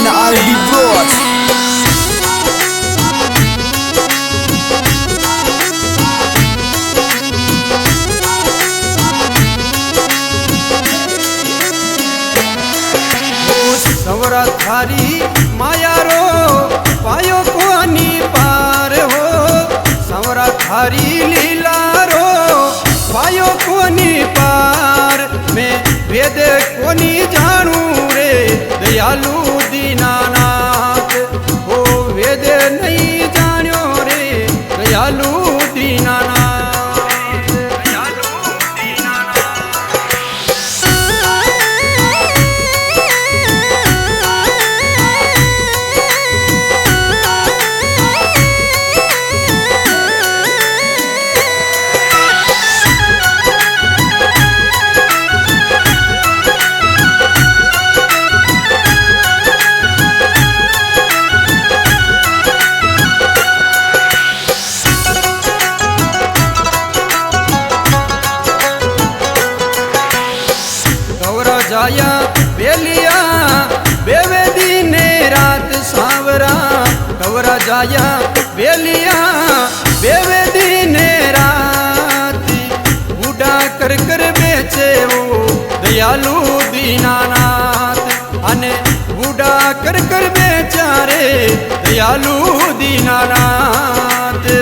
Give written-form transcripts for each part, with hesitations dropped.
and RD Bros. Savara थारी माया रो पायो कोनी पार हो सवरा थारी लीला रो पायो कोनी पार मैं वेद कोनी जानू रे दयालु दीनानाथ ओ वेद नहीं जान्यो रे दयालु दीनानाथ। जाया बेलिया बेवे दीने रात सावरा कवरा जाया बेलिया बेवे दीने रात बूढ़ा कर कर बेचे वो दयालु दीनानाथ अने बूढ़ा कर कर बेचा रे दयालु दीनानाथ।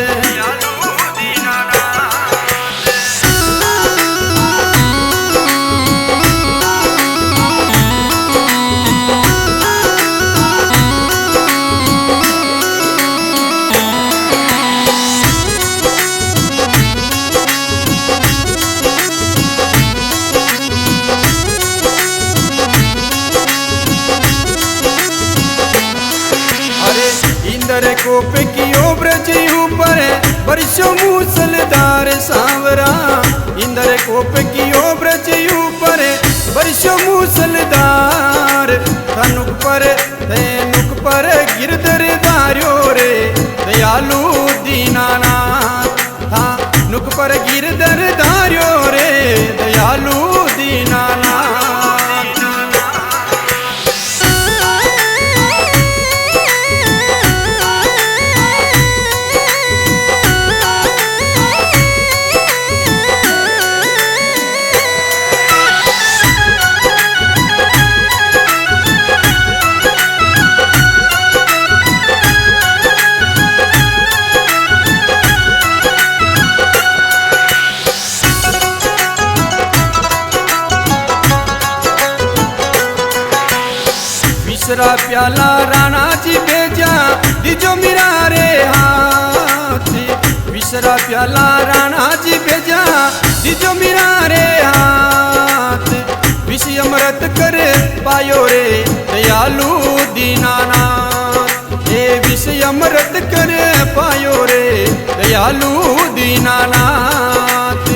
इंदर कोप कियो ब्रज ऊपर वर्षो मूसलधार सांवरा इंदर कोप कियो ब्रज ऊपर वर्षो मूसलधार तनुक पर गिरधर धार्यो रे दयालु दीनानाथ था नुक पर गिरधर धार्यो रे दयालु दीनानाथ। विसरा प्याला राणा जी भेजा दीजो मेरा रे हाथ विसरा प्याला राणा जी भेजा दीजो मेरा रे हाथ विषय अमृत कर पायो रे दयालु दीनानाथ हे विषय अमृत कर पायो रे दयालु दीनानाथ।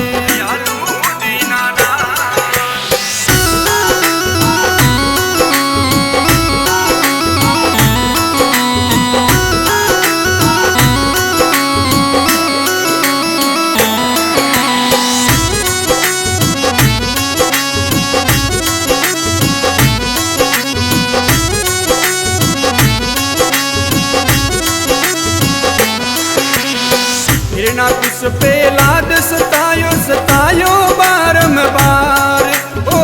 हिरणा कुछ पेलाद सतायो बारंबार ओ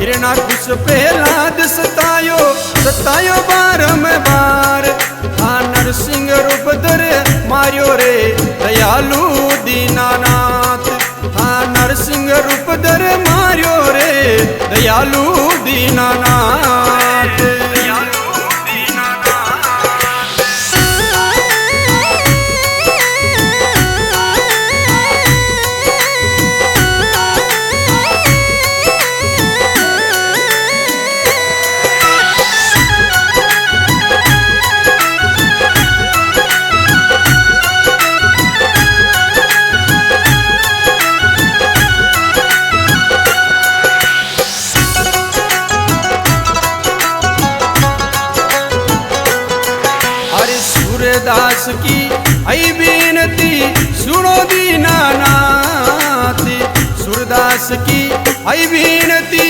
हिरणा कुछ पेलाद सतायो बारंबार हाँ नरसिंह रूप धर मार्यो रे दयालु दीनानाथ हाँ नरसिंह रूप धर मार्यो रे दयालु दीनानाथ। दास की आई बेनती सुनो दीनानाथ सूरदास की आई बेनती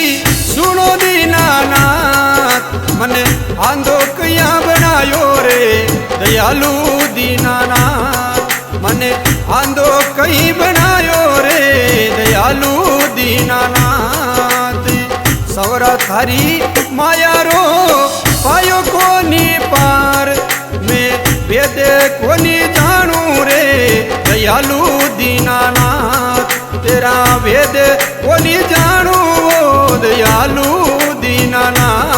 सुनो दीनानाथ मन आंदो कया દયાલુ દીનાનાથ મને આંધો કઈ બનાયો રે દયાલુ દીનાનાથ સવરા થારી માયારો પાયો કોની પાર મેં વેદે કોની જાણું રે દયાલુ દીનાનાથ તેરા વેદ કોની જાણું દયાલુ દીનાનાથ